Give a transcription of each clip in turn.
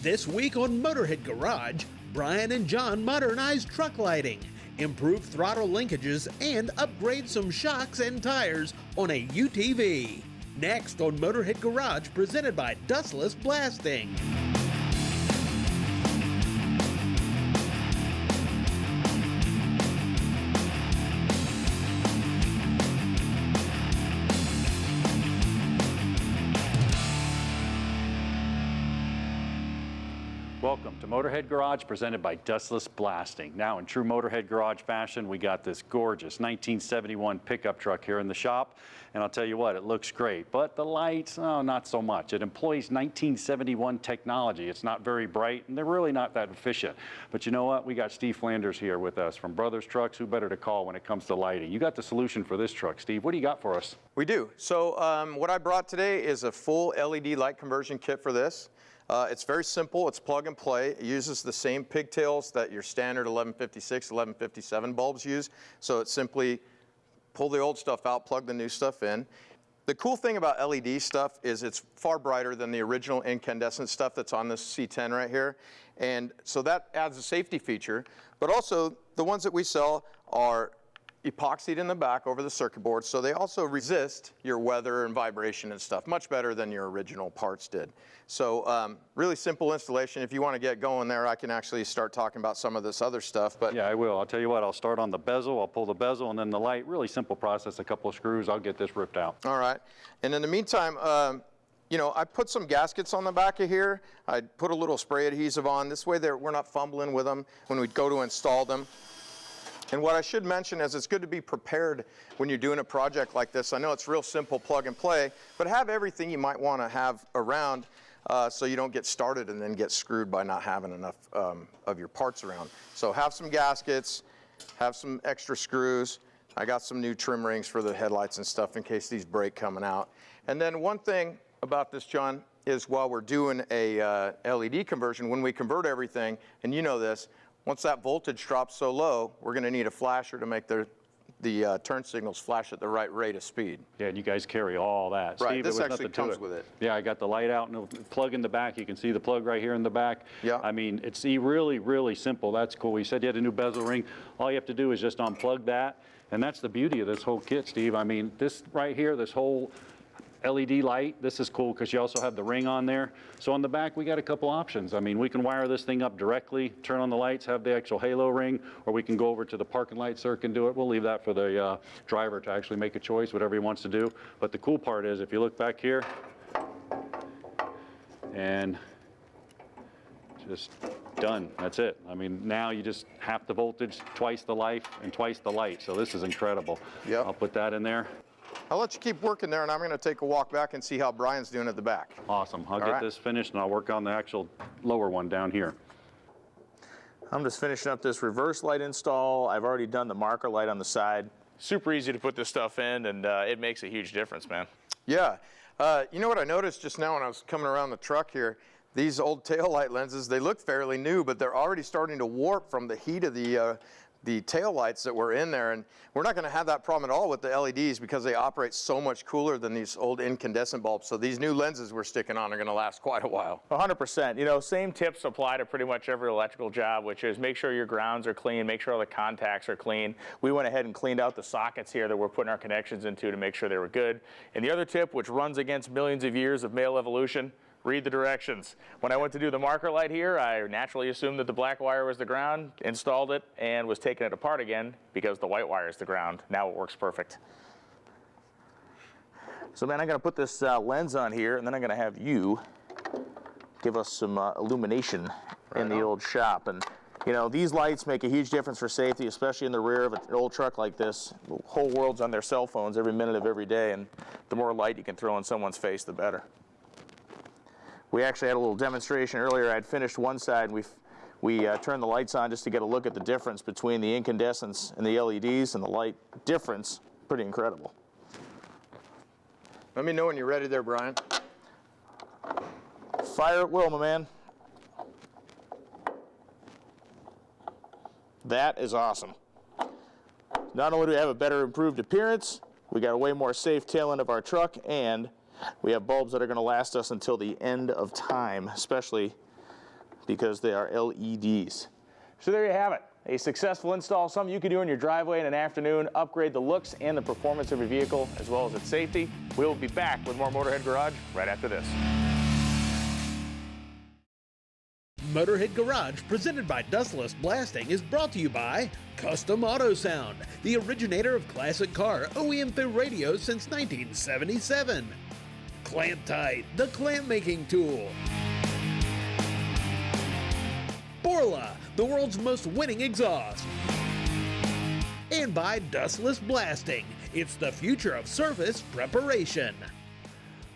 This week on Motorhead Garage, Brian and John modernize truck lighting, improve throttle linkages, and upgrade some shocks and tires on a UTV. Next on Motorhead Garage, presented by Dustless Blasting. Welcome to Motorhead Garage, presented by Dustless Blasting. Now, in true Motorhead Garage fashion, we got this gorgeous 1971 pickup truck here in the shop, and I'll tell you what, it looks great, but the lights, oh, not so much. It employs 1971 technology. It's not very bright, and they're really not that efficient. But you know what? We got Steve Flanders here with us from Brothers Trucks. Who better to call when it comes to lighting? You got the solution for this truck, Steve. What do you got for us? We do. So what I brought today is a full LED light conversion kit for this. It's very simple. It's plug and play. It uses the same pigtails that your standard 1156, 1157 bulbs use. So it's simply pull the old stuff out, plug the new stuff in. The cool thing about LED stuff is it's far brighter than the original incandescent stuff that's on this C10 right here. And so that adds a safety feature. But also, the ones that we sell are epoxied in the back over the circuit board, so they also resist your weather and vibration and stuff much better than your original parts did. So really simple installation. If you want to get going there, I can actually start talking about some of this other stuff. But yeah, I will. I'll tell you what, I'll start on the bezel. I'll pull the bezel and then the light. Really simple process, a couple of screws. I'll get this ripped out. All right. And in the meantime, you know, I put some gaskets on the back of here. I put a little spray adhesive on. This way we're not fumbling with them when we go to install them. And what I should mention is it's good to be prepared when you're doing a project like this. I know it's real simple plug and play, but have everything you might want to have around so you don't get started and then get screwed by not having enough of your parts around. So have some gaskets, have some extra screws. I got some new trim rings for the headlights and stuff in case these break coming out. And then one thing about this, John, is while we're doing a LED conversion, when we convert everything, and you know this, once that voltage drops so low, we're going to need a flasher to make the turn signals flash at the right rate of speed. Yeah, and you guys carry all that. Right, Steve, this actually comes with it. Yeah, I got the light out and the plug in the back. You can see the plug right here in the back. Yeah. I mean, it's really, really simple. That's cool. You said you had a new bezel ring. All you have to do is just unplug that, and that's the beauty of this whole kit, Steve. I mean, this right here, this whole LED light, this is cool because you also have the ring on there. So on the back, we got a couple options. I mean, we can wire this thing up directly, turn on the lights, have the actual halo ring, or we can go over to the parking light circuit and do it. We'll leave that for the driver to actually make a choice, whatever he wants to do. But the cool part is, if you look back here, and just done, that's it. I mean, now you just half the voltage, twice the life, and twice the light. So this is incredible. Yep. I'll put that in there. I'll let you keep working there, and I'm going to take a walk back and see how Brian's doing at the back. Awesome. I'll get this finished, and I'll work on the actual lower one down here. I'm just finishing up this reverse light install. I've already done the marker light on the side. Super easy to put this stuff in, and it makes a huge difference, man. Yeah. You know what I noticed just now when I was coming around the truck here? These old taillight lenses, they look fairly new, but they're already starting to warp from the heat of the tail lights that were in there, and we're not going to have that problem at all with the LEDs because they operate so much cooler than these old incandescent bulbs. So these new lenses we're sticking on are going to last quite a while. 100%. You know, same tips apply to pretty much every electrical job, which is make sure your grounds are clean, make sure all the contacts are clean. We went ahead and cleaned out the sockets here that we're putting our connections into to make sure they were good. And the other tip, which runs against millions of years of male evolution, read the directions. When I went to do the marker light here, I naturally assumed that the black wire was the ground, installed it, and was taking it apart again because the white wire is the ground. Now it works perfect. So man, I'm going to put this lens on here, and then I'm going to have you give us some illumination in the old shop. And you know, these lights make a huge difference for safety, especially in the rear of an old truck like this. The whole world's on their cell phones every minute of every day, and the more light you can throw in someone's face, the better. We actually had a little demonstration earlier. I'd finished one side, and we turned the lights on just to get a look at the difference between the incandescents and the LEDs, and the light difference, pretty incredible. Let me know when you're ready there, Brian. Fire at will, my man. That is awesome. Not only do we have a better improved appearance, we got a way more safe tail end of our truck, and we have bulbs that are going to last us until the end of time, especially because they are LEDs. So there you have it. A successful install, something you can do in your driveway in an afternoon, upgrade the looks and the performance of your vehicle as well as its safety. We'll be back with more Motorhead Garage right after this. Motorhead Garage, presented by Dustless Blasting, is brought to you by Custom Auto Sound, the originator of classic car OEM radios since 1977. Clamp Tight, the clamp making tool. Borla, the world's most winning exhaust. And by Dustless Blasting, it's the future of surface preparation.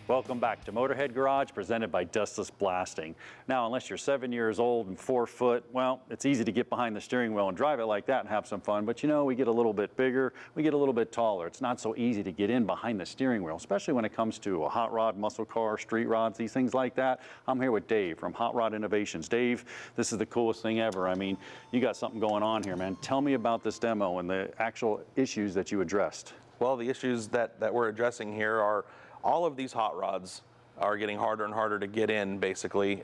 Welcome back to Motorhead Garage, presented by Dustless Blasting. Now, unless you're 7 years old and 4 foot, well, it's easy to get behind the steering wheel and drive it like that and have some fun. But you know, we get a little bit bigger, we get a little bit taller. It's not so easy to get in behind the steering wheel, especially when it comes to a hot rod, muscle car, street rods, these things like that. I'm here with Dave from Hot Rod Innovations. Dave, this is the coolest thing ever. I mean, you got something going on here, man. Tell me about this demo and the actual issues that you addressed. Well, the issues that we're addressing here are all of these hot rods are getting harder and harder to get in, basically.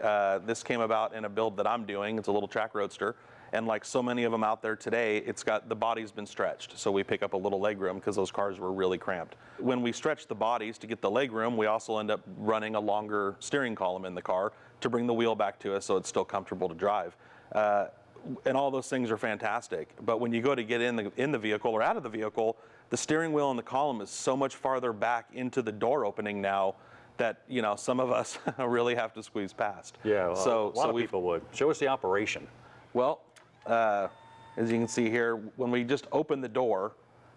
This came about in a build that I'm doing. It's a little track roadster. And like so many of them out there today, the body's been stretched. So we pick up a little leg room because those cars were really cramped. When we stretch the bodies to get the leg room, we also end up running a longer steering column in the car to bring the wheel back to us so it's still comfortable to drive. And all those things are fantastic. But when you go to get in the vehicle or out of the vehicle, the steering wheel and the column is so much farther back into the door opening now that, you know, some of us really have to squeeze past. Yeah, well, a lot of people would. Show us the operation. Well, as you can see here, when we just open the door,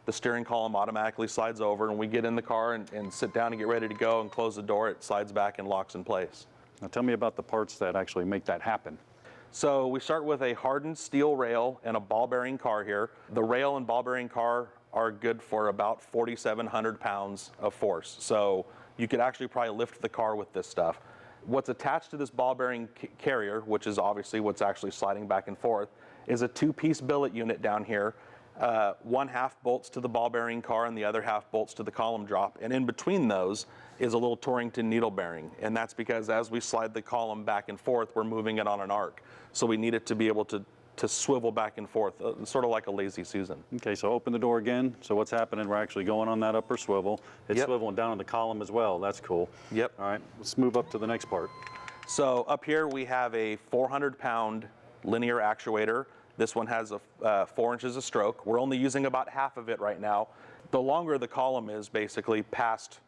the steering column automatically slides over, and we get in the car and sit down and get ready to go and close the door, it slides back and locks in place. Now tell me about the parts that actually make that happen. So we start with a hardened steel rail and a ball bearing car here. The rail and ball bearing car are good for about 4,700 pounds of force. So you could actually probably lift the car with this stuff. What's attached to this ball bearing carrier, which is obviously what's actually sliding back and forth, is a 2-piece billet unit down here. One half bolts to the ball bearing car and the other half bolts to the column drop. And in between those is a little Torrington needle bearing. And that's because as we slide the column back and forth, we're moving it on an arc. So we need it to be able to swivel back and forth, sort of like a lazy Susan. Okay, so open the door again. So what's happening? We're actually going on that upper swivel. It's swiveling down on the column as well. That's cool. Yep. All right, let's move up to the next part. So up here we have a 400-pound linear actuator. This one has a 4 inches of stroke. We're only using about half of it right now. The longer the column is basically past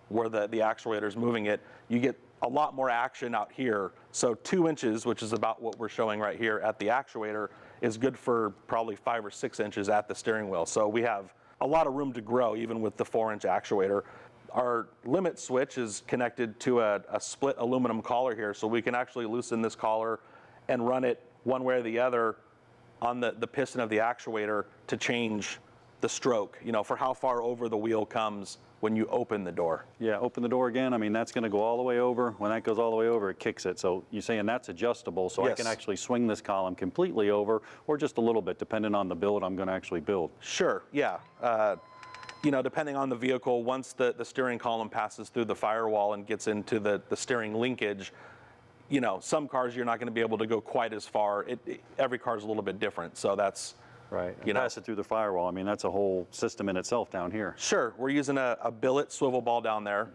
where the actuator is moving it, you get a lot more action out here. So 2 inches, which is about what we're showing right here at the actuator, is good for probably 5 or 6 inches at the steering wheel. So we have a lot of room to grow even with the 4-inch actuator. Our limit switch is connected to a split aluminum collar here, so we can actually loosen this collar and run it one way or the other on the piston of the actuator to change the stroke, you know, for how far over the wheel comes when you open the door. Yeah, open the door again. I mean, that's going to go all the way over. When that goes all the way over, it kicks it. So you're saying that's adjustable, so Yes. I can actually swing this column completely over or just a little bit, depending on the build I'm going to actually build. Sure, yeah. You know, depending on the vehicle, once the steering column passes through the firewall and gets into the steering linkage, you know, some cars you're not going to be able to go quite as far. Every car is a little bit different, so that's right. You know, pass it through the firewall. I mean, that's a whole system in itself down here. Sure, we're using a billet swivel ball down there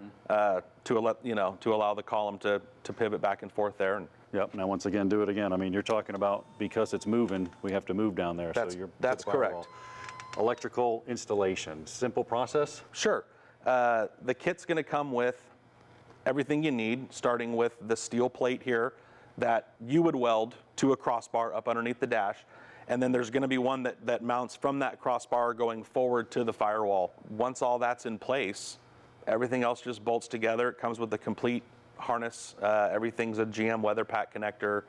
to allow the column to pivot back and forth there. And Yep. Now, once again, do it again. I mean, you're talking about because it's moving, we have to move down there. That's correct. Electrical installation, simple process. Sure, the kit's going to come with everything you need, starting with the steel plate here that you would weld to a crossbar up underneath the dash. And then there's going to be one that mounts from that crossbar going forward to the firewall. Once all that's in place, everything else just bolts together. It comes with the complete harness. Everything's a GM weather pack connector.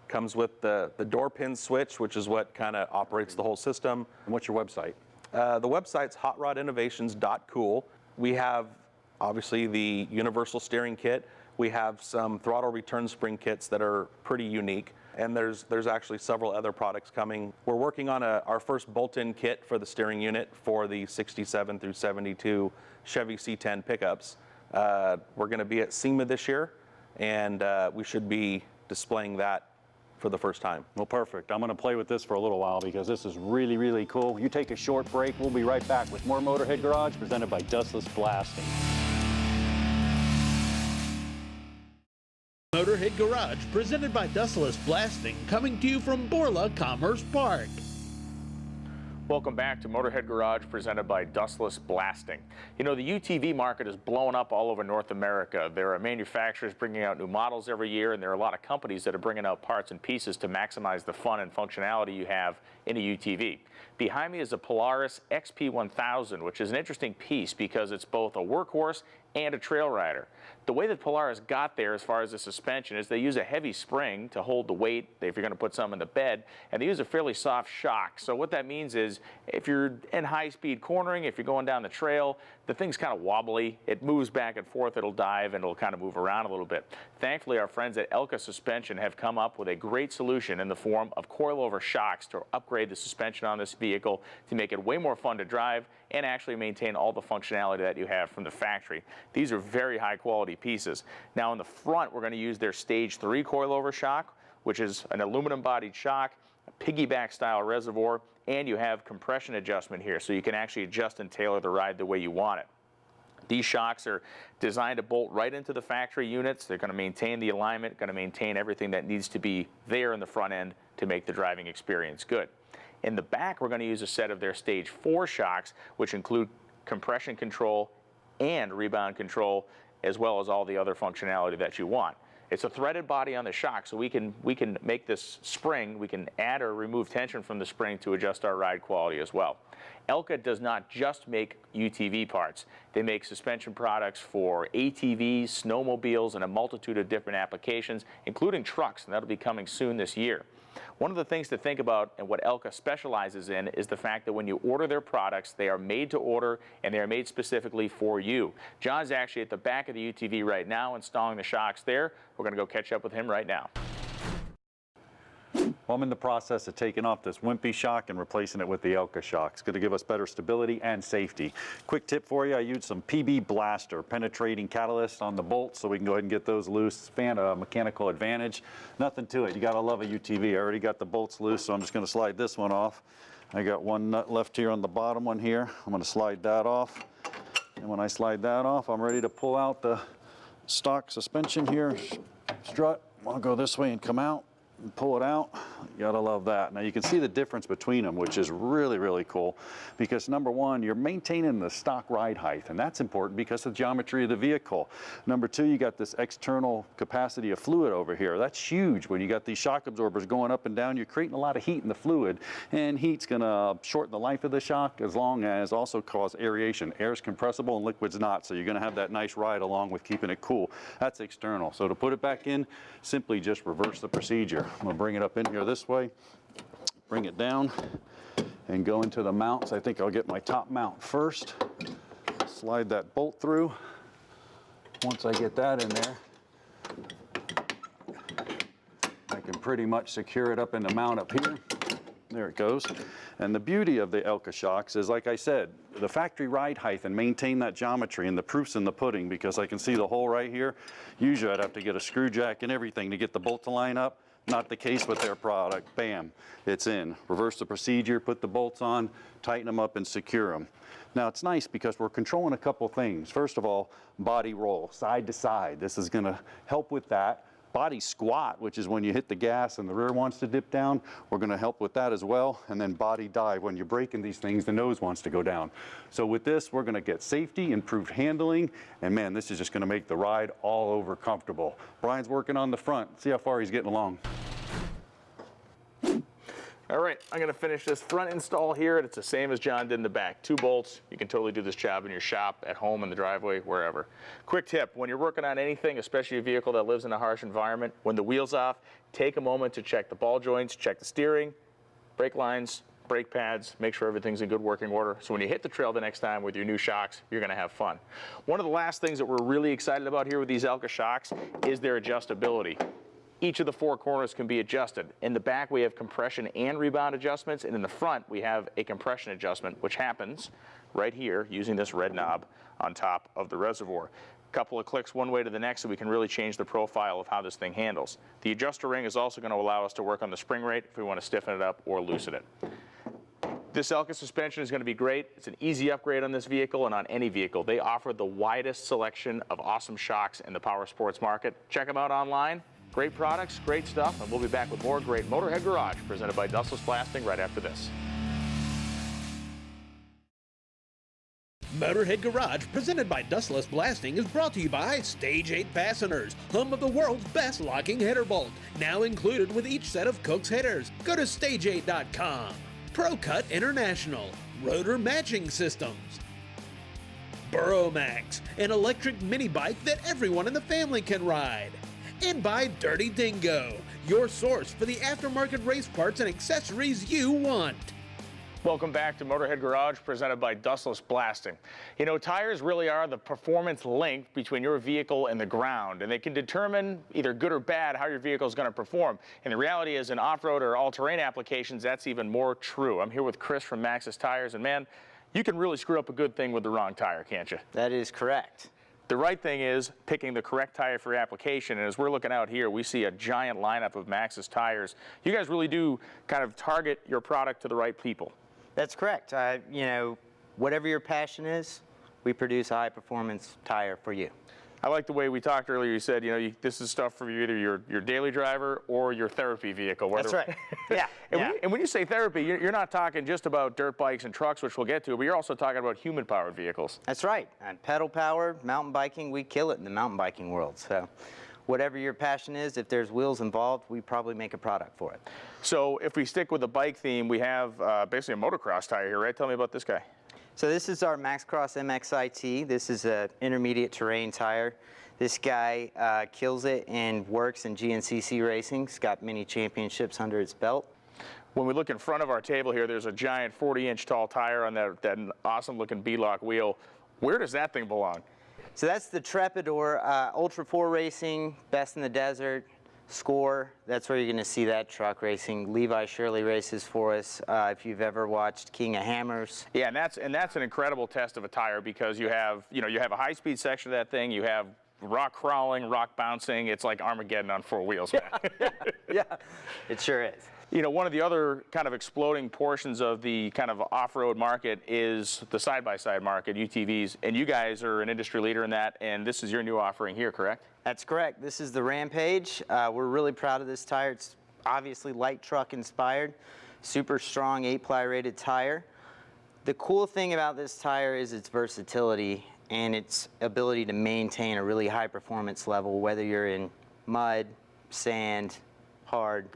Comes with the door pin switch, which is what kind of operates the whole system. And what's your website? The website's hotrodinnovations.cool. We have obviously the universal steering kit. We have some throttle return spring kits that are pretty unique. And there's actually several other products coming. We're working on our first bolt-in kit for the steering unit for the 67 through 72 Chevy C10 pickups. We're going to be at SEMA this year, and we should be displaying that for the first time. Well, perfect. I'm going to play with this for a little while because this is really, really cool. You take a short break. We'll be right back with more Motorhead Garage presented by Dustless Blasting. Motorhead Garage, presented by Dustless Blasting, coming to you from Borla Commerce Park. Welcome back to Motorhead Garage, presented by Dustless Blasting. You know, the UTV market is blowing up all over North America. There are manufacturers bringing out new models every year, and there are a lot of companies that are bringing out parts and pieces to maximize the fun and functionality you have in a UTV. Behind me is a Polaris Xp 1000, which is an interesting piece because it's both a workhorse and a trail rider. The way that Polaris got there as far as the suspension is they use a heavy spring to hold the weight if you're going to put some in the bed, and they use a fairly soft shock. So what that means is if you're in high-speed cornering, if you're going down the trail, the thing's kind of wobbly. It moves back and forth, it'll dive, and it'll kind of move around a little bit. Thankfully, our friends at Elka Suspension have come up with a great solution in the form of coilover shocks to upgrade the suspension on this vehicle to make it way more fun to drive and actually maintain all the functionality that you have from the factory. These are very high quality pieces. Now in the front, we're going to use their Stage 3 coilover shock, which is an aluminum bodied shock, a piggyback style reservoir, and you have compression adjustment here, so you can actually adjust and tailor the ride the way you want it. These shocks are designed to bolt right into the factory units. They're going to maintain the alignment, going to maintain everything that needs to be there in the front end to make the driving experience good. In the back, we're going to use a set of their Stage 4 shocks, which include compression control and rebound control, as well as all the other functionality that you want. It's a threaded body on the shock, so we can make this spring, we can add or remove tension from the spring to adjust our ride quality as well. Elka does not just make UTV parts. They make suspension products for ATVs, snowmobiles, and a multitude of different applications, including trucks, and that'll be coming soon this year. One of the things to think about and what Elka specializes in is the fact that when you order their products, they are made to order and they are made specifically for you. John's actually at the back of the UTV right now installing the shocks there. We're going to go catch up with him right now. Well, I'm in the process of taking off this wimpy shock and replacing it with the Elka shock. It's going to give us better stability and safety. Quick tip for you, I used some PB Blaster penetrating catalyst on the bolts so we can go ahead and get those loose. Mechanical advantage. Nothing to it. You got to love a UTV. I already got the bolts loose, so I'm just going to slide this one off. I got one nut left here on the bottom one here. I'm going to slide that off. And when I slide that off, I'm ready to pull out the stock suspension here. Strut. I'll go this way and come out. And pull it out. You gotta love that. Now you can see the difference between them, which is really, really cool, because number one, you're maintaining the stock ride height, and that's important because of the geometry of the vehicle. Number two, you got this external capacity of fluid over here. That's huge. When you got these shock absorbers going up and down, you're creating a lot of heat in the fluid, and heat's gonna shorten the life of the shock as long as also cause aeration. Air's compressible and liquid's not, so you're gonna have that nice ride along with keeping it cool. That's external. So to put it back in, simply just reverse the procedure. I'm gonna bring it up in here this way, bring it down, and go into the mounts. I think I'll get my top mount first. Slide that bolt through. Once I get that in there, I can pretty much secure it up in the mount up here. There it goes. And the beauty of the Elka shocks is, like I said, the factory ride height and maintain that geometry, and the proof's in the pudding because I can see the hole right here. Usually I'd have to get a screw jack and everything to get the bolt to line up. Not the case with their product. Bam, it's in. Reverse the procedure, put the bolts on, tighten them up and secure them. Now it's nice because we're controlling a couple things. First of all, body roll, side to side. This is gonna help with that. Body squat, which is when you hit the gas and the rear wants to dip down, we're gonna help with that as well. And then body dive, when you're braking these things, the nose wants to go down. So with this, we're gonna get safety, improved handling, and man, this is just gonna make the ride all over comfortable. Brian's working on the front. See how far he's getting along. All right, I'm gonna finish this front install here. It's the same as John did in the back. 2 bolts. You can totally do this job in your shop, at home, in the driveway, wherever. Quick tip, when you're working on anything, especially a vehicle that lives in a harsh environment, when the wheel's off, take a moment to check the ball joints, check the steering, brake lines, brake pads, make sure everything's in good working order. So when you hit the trail the next time with your new shocks, you're gonna have fun. One of the last things that we're really excited about here with these Elka shocks is their adjustability. Each of the 4 corners can be adjusted. In the back, we have compression and rebound adjustments, and in the front, we have a compression adjustment, which happens right here using this red knob on top of the reservoir. couple of clicks one way to the next, so we can really change the profile of how this thing handles. The adjuster ring is also going to allow us to work on the spring rate if we want to stiffen it up or loosen it. This Elka suspension is going to be great. It's an easy upgrade on this vehicle and on any vehicle. They offer the widest selection of awesome shocks in the power sports market. Check them out online. Great products, great stuff, and we'll be back with more great Motorhead Garage presented by Dustless Blasting right after this. Motorhead Garage, presented by Dustless Blasting, is brought to you by Stage 8 Fasteners, home of the world's best locking header bolt, now included with each set of Cook's headers. Go to stage8.com. ProCut International, rotor matching systems. Burromax, an electric mini bike that everyone in the family can ride. And by Dirty Dingo, your source for the aftermarket race parts and accessories you want. Welcome back to Motorhead Garage, presented by Dustless Blasting. You know, tires really are the performance link between your vehicle and the ground, and they can determine either good or bad how your vehicle is going to perform. And the reality is in off-road or all-terrain applications, that's even more true. I'm here with Chris from Maxxis Tires, and man, you can really screw up a good thing with the wrong tire, can't you? That is correct. The right thing is picking the correct tire for your application, and as we're looking out here, we see a giant lineup of Maxxis tires. You guys really do kind of target your product to the right people. That's correct. You know, whatever your passion is, we produce a high-performance tire for you. I like the way we talked earlier. You said, you know, this is stuff for either your daily driver or your therapy vehicle. That's right. Yeah. And when you say therapy, you're not talking just about dirt bikes and trucks, which we'll get to, but you're also talking about human-powered vehicles. That's right. And pedal-powered, mountain biking, we kill it in the mountain biking world. So whatever your passion is, if there's wheels involved, we probably make a product for it. So if we stick with the bike theme, we have basically a motocross tire here, right? Tell me about this guy. So this is our MaxCross MXIT. This is an intermediate terrain tire. This guy kills it and works in GNCC racing. He's got many championships under its belt. When we look in front of our table here, there's a giant 40-inch tall tire on that awesome-looking B-lock wheel. Where does that thing belong? So that's the Trepidor, Ultra 4 Racing, Best in the Desert, Score. That's where you're going to see that truck racing. Levi Shirley races for us. If you've ever watched King of Hammers. Yeah, and that's an incredible test of a tire because you have a high-speed section of that thing. You have rock crawling, rock bouncing. It's like Armageddon on four wheels, man. Yeah, it sure is. You know, one of the other kind of exploding portions of the kind of off-road market is the side-by-side market, UTVs, and you guys are an industry leader in that, and this is your new offering here, correct? That's correct. This is the Rampage. We're really proud of this tire. It's obviously light truck inspired, super strong 8-ply rated tire. The cool thing about this tire is its versatility and its ability to maintain a really high performance level, whether you're in mud, sand, hard.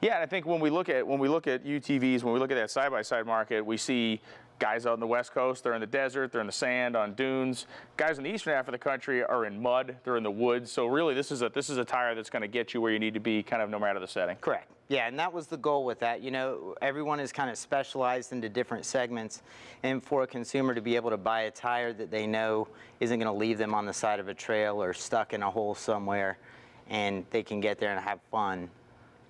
Yeah, and I think when we look at UTVs, when we look at that side-by-side market, we see guys out in the West Coast, they're in the desert, they're in the sand, on dunes. Guys in the eastern half of the country are in mud, they're in the woods. So really, this is a tire that's going to get you where you need to be, kind of no matter the setting. Correct. Yeah, and that was the goal with that. You know, everyone is kind of specialized into different segments, and for a consumer to be able to buy a tire that they know isn't going to leave them on the side of a trail or stuck in a hole somewhere, and they can get there and have fun,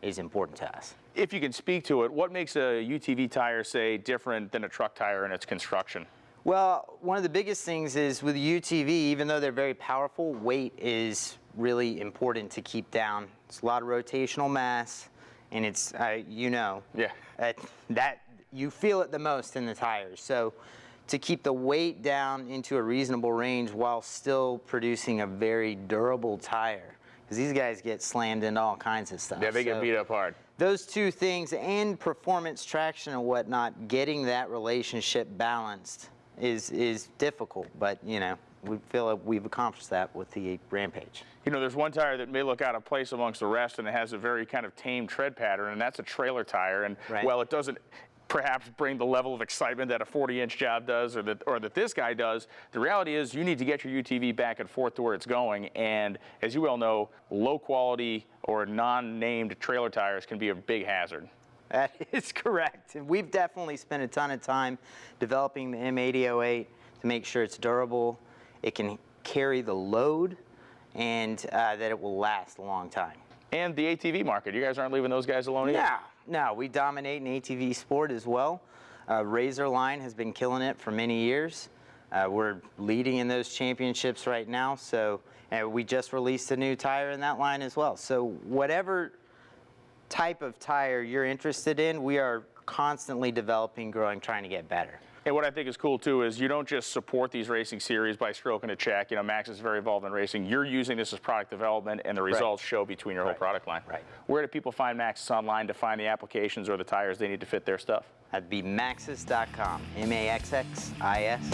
is important to us. If you can speak to it, what makes a UTV tire, say, different than a truck tire in its construction? Well, one of the biggest things is with UTV, even though they're very powerful, weight is really important to keep down. It's a lot of rotational mass, and it's, you know, that you feel it the most in the tires. So to keep the weight down into a reasonable range while still producing a very durable tire, because these guys get slammed into all kinds of stuff. Yeah, they get beat up hard. Those two things and performance traction and whatnot, getting that relationship balanced is difficult, but you know, we feel like we've accomplished that with the Rampage. You know, there's one tire that may look out of place amongst the rest, and it has a very kind of tame tread pattern, and that's a trailer tire. And while it doesn't perhaps bring the level of excitement that a 40-inch job does or that this guy does, the reality is you need to get your UTV back and forth to where it's going, and as you well know, low quality or non-named trailer tires can be a big hazard. That is correct, and we've definitely spent a ton of time developing the M8008 to make sure it's durable, it can carry the load, and that it will last a long time. And the ATV market, you guys aren't leaving those guys alone either? No, we dominate in ATV sport as well. Razor line has been killing it for many years. We're leading in those championships right now, so we just released a new tire in that line as well. So whatever type of tire you're interested in, we are constantly developing, growing, trying to get better. And what I think is cool too is you don't just support these racing series by stroking a check. You know, Max is very involved in racing. You're using this as product development, and the results show between your whole product line. Right. Where do people find Maxxis online to find the applications or the tires they need to fit their stuff? That'd be maxxis.com, M-A-X-X-I-S.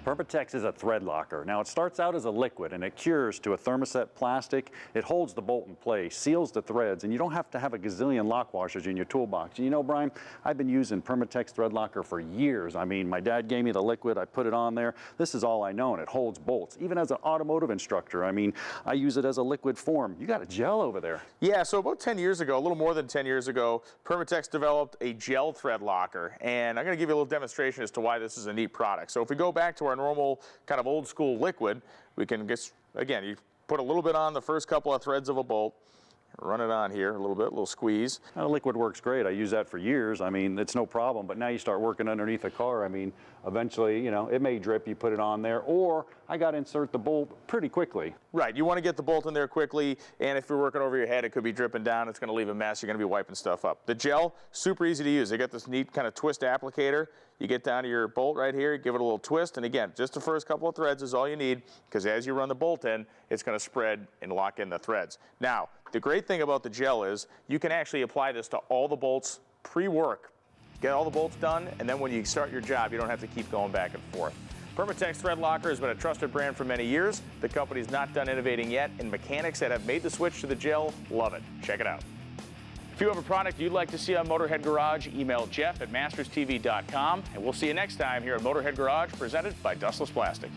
Permatex is a thread locker. Now it starts out as a liquid and it cures to a thermoset plastic. It holds the bolt in place, seals the threads, and you don't have to have a gazillion lock washers in your toolbox. You know, Brian, I've been using Permatex thread locker for years. I mean, my dad gave me the liquid, I put it on there. This is all I know, and it holds bolts. Even as an automotive instructor, I mean, I use it as a liquid form. You got a gel over there. Yeah, so about 10 years ago, a little more than 10 years ago, Permatex developed a gel thread locker, and I'm going to give you a little demonstration as to why this is a neat product. So if we go back to our normal kind of old school liquid, we can just, again, you put a little bit on the first couple of threads of a bolt, run it on here a little bit, a little squeeze. Liquid works great. I use that for years. I mean, it's no problem. But now you start working underneath a car. I mean, eventually, you know, it may drip. You put it on there, or I got to insert the bolt pretty quickly. Right. You want to get the bolt in there quickly, and if you're working over your head, it could be dripping down. It's going to leave a mess. You're going to be wiping stuff up. The gel, super easy to use. They got this neat kind of twist applicator. You get down to your bolt right here, give it a little twist, and again, just the first couple of threads is all you need, because as you run the bolt in, it's going to spread and lock in the threads. Now, the great thing about the gel is you can actually apply this to all the bolts pre-work. Get all the bolts done, and then when you start your job, you don't have to keep going back and forth. Permatex Thread Locker has been a trusted brand for many years. The company's not done innovating yet, and mechanics that have made the switch to the gel love it. Check it out. If you have a product you'd like to see on Motorhead Garage, email Jeff at masterstv.com, and we'll see you next time here at Motorhead Garage, presented by Dustless Plastics.